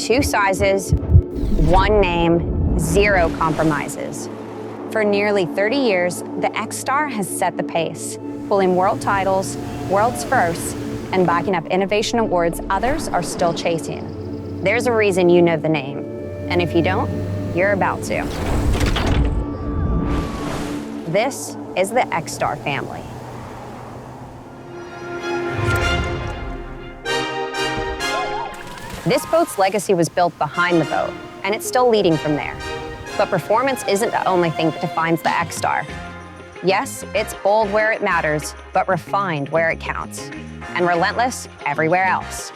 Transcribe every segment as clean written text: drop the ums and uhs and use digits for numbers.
2 sizes, 1 name, 0 compromises. For nearly 30 years, the XStar has set the pace, pulling world titles, world's firsts, and backing up innovation awards others are still chasing. There's a reason you know the name, and if you don't, you're about to. This is the XStar family. This boat's legacy was built behind the boat, and it's still leading from there. But performance isn't the only thing that defines the XStar. Yes, it's bold where it matters, but refined where it counts, and relentless everywhere else.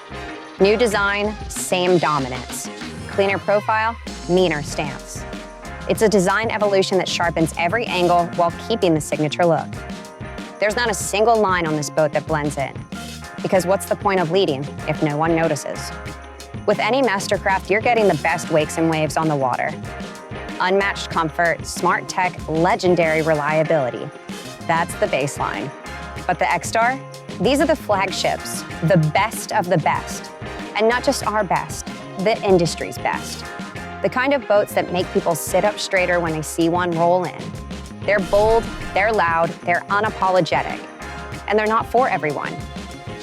New design, same dominance. Cleaner profile, meaner stance. It's a design evolution that sharpens every angle while keeping the signature look. There's not a single line on this boat that blends in, because what's the point of leading if no one notices? With any MasterCraft, you're getting the best wakes and waves on the water. Unmatched comfort, smart tech, legendary reliability. That's the baseline. But the XStar? These are the flagships, the best of the best. And not just our best, the industry's best. The kind of boats that make people sit up straighter when they see one roll in. They're bold, they're loud, they're unapologetic. And they're not for everyone,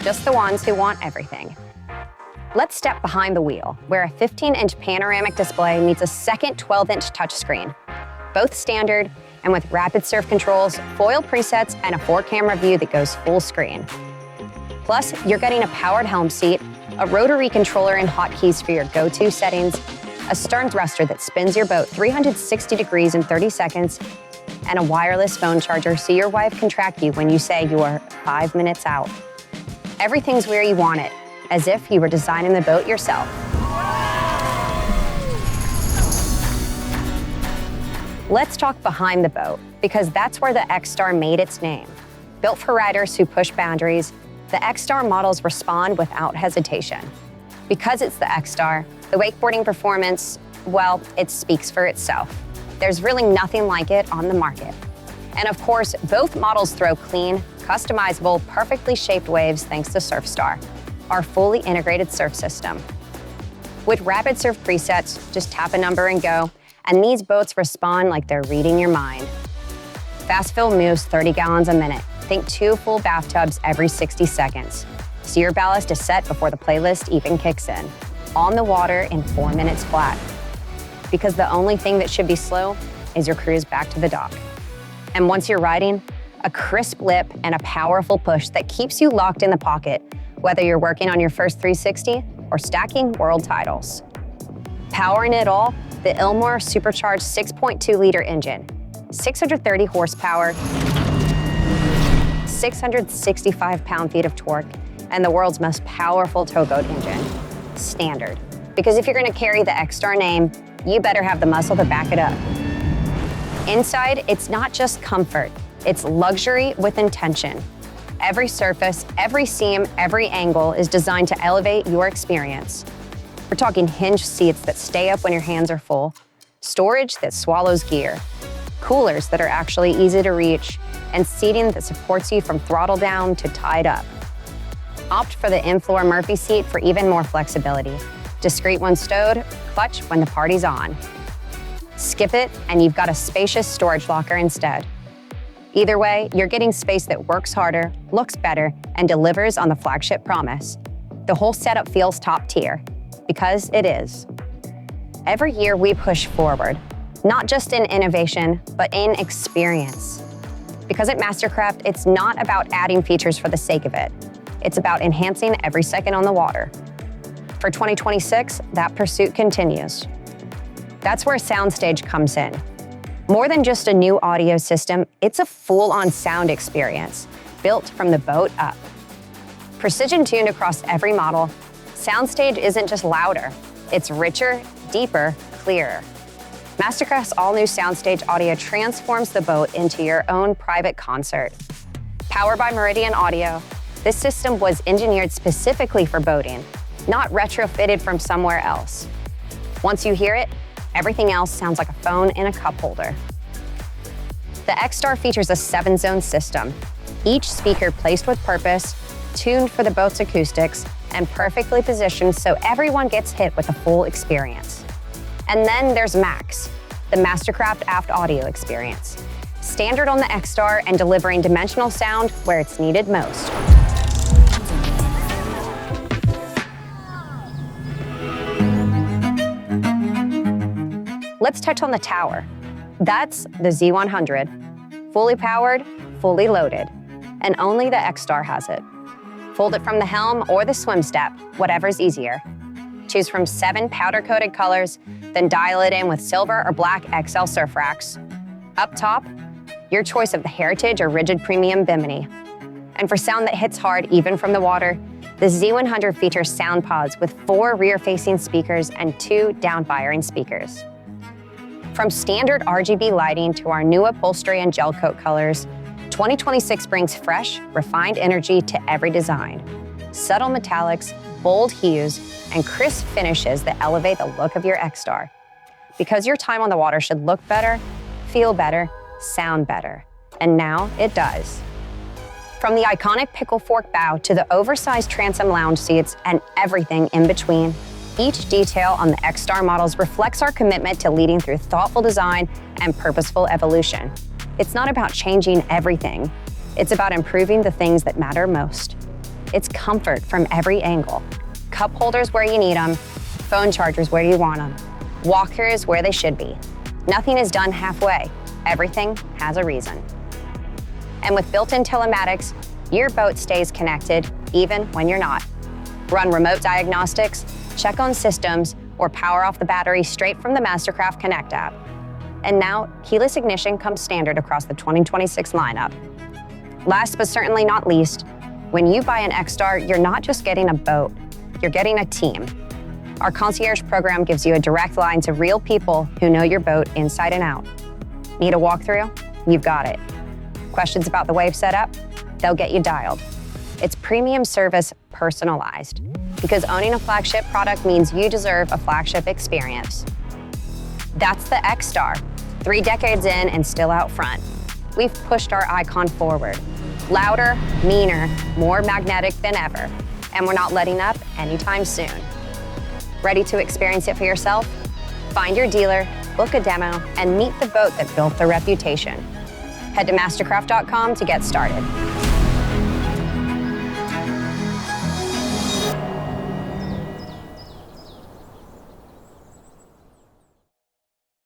just the ones who want everything. Let's step behind the wheel, where a 15-inch panoramic display meets a second 12-inch touchscreen. Both standard, and with rapid surf controls, foil presets, and a 4-camera view that goes full screen. Plus, you're getting a powered helm seat, a rotary controller and hotkeys for your go-to settings, a stern thruster that spins your boat 360 degrees in 30 seconds, and a wireless phone charger so your wife can track you when you say you are 5 minutes out. Everything's where you want it, as if you were designing the boat yourself. Let's talk behind the boat, because that's where the XStar made its name. Built for riders who push boundaries, the XStar models respond without hesitation. Because it's the XStar, the wakeboarding performance, well, it speaks for itself. There's really nothing like it on the market. And of course, both models throw clean, customizable, perfectly shaped waves thanks to SurfStar, our fully integrated surf system. With rapid surf presets, just tap a number and go, and these boats respond like they're reading your mind. Fast fill moves 30 gallons a minute. Think 2 full bathtubs every 60 seconds. So your ballast is set before the playlist even kicks in. On the water in 4 minutes flat. Because the only thing that should be slow is your cruise back to the dock. And once you're riding, a crisp lip and a powerful push that keeps you locked in the pocket, whether you're working on your first 360 or stacking world titles. Powering it all, the Ilmor supercharged 6.2-liter engine, 630 horsepower, 665 pound-feet of torque, and the world's most powerful towboat engine, standard. Because if you're gonna carry the XStar name, you better have the muscle to back it up. Inside, it's not just comfort, it's luxury with intention. Every surface, every seam, every angle is designed to elevate your experience. We're talking hinged seats that stay up when your hands are full, storage that swallows gear, coolers that are actually easy to reach, and seating that supports you from throttle down to tied up. Opt for the in-floor Murphy seat for even more flexibility. Discreet when stowed, clutch when the party's on. Skip it, and you've got a spacious storage locker instead. Either way, you're getting space that works harder, looks better, and delivers on the flagship promise. The whole setup feels top tier, because it is. Every year we push forward, not just in innovation, but in experience. Because at MasterCraft, it's not about adding features for the sake of it. It's about enhancing every second on the water. For 2026, that pursuit continues. That's where Soundstage comes in. More than just a new audio system, it's a full-on sound experience, built from the boat up. Precision tuned across every model, Soundstage isn't just louder, it's richer, deeper, clearer. MasterCraft's all-new Soundstage audio transforms the boat into your own private concert. Powered by Meridian Audio, this system was engineered specifically for boating, not retrofitted from somewhere else. Once you hear it, everything else sounds like a phone in a cup holder. The XStar features a 7-zone system, each speaker placed with purpose, tuned for the boat's acoustics, and perfectly positioned so everyone gets hit with the full experience. And then there's Max, the MasterCraft aft audio experience. Standard on the XStar and delivering dimensional sound where it's needed most. Let's touch on the tower. That's the Z100. Fully powered, fully loaded. And only the XStar has it. Fold it from the helm or the swim step, whatever's easier. Choose from 7 powder-coated colors, then dial it in with silver or black XL surf racks. Up top, your choice of the Heritage or Rigid Premium Bimini. And for sound that hits hard even from the water, the Z100 features sound pods with 4 rear-facing speakers and 2 down-firing speakers. From standard RGB lighting to our new upholstery and gel coat colors, 2026 brings fresh, refined energy to every design. Subtle metallics, bold hues, and crisp finishes that elevate the look of your XStar. Because your time on the water should look better, feel better, sound better. And now it does. From the iconic pickle fork bow to the oversized transom lounge seats and everything in between, each detail on the XStar models reflects our commitment to leading through thoughtful design and purposeful evolution. It's not about changing everything. It's about improving the things that matter most. It's comfort from every angle. Cup holders where you need them, phone chargers where you want them, walkers where they should be. Nothing is done halfway. Everything has a reason. And with built-in telematics, your boat stays connected even when you're not. Run remote diagnostics, check on systems, or power off the battery straight from the MasterCraft Connect app. And now, keyless ignition comes standard across the 2026 lineup. Last but certainly not least, when you buy an XStar, you're not just getting a boat, you're getting a team. Our concierge program gives you a direct line to real people who know your boat inside and out. Need a walkthrough? You've got it. Questions about the wave setup? They'll get you dialed. It's premium service personalized, because owning a flagship product means you deserve a flagship experience. That's the XStar, 3 decades in and still out front. We've pushed our icon forward. Louder, meaner, more magnetic than ever. And we're not letting up anytime soon. Ready to experience it for yourself? Find your dealer, book a demo, and meet the boat that built the reputation. Head to mastercraft.com to get started.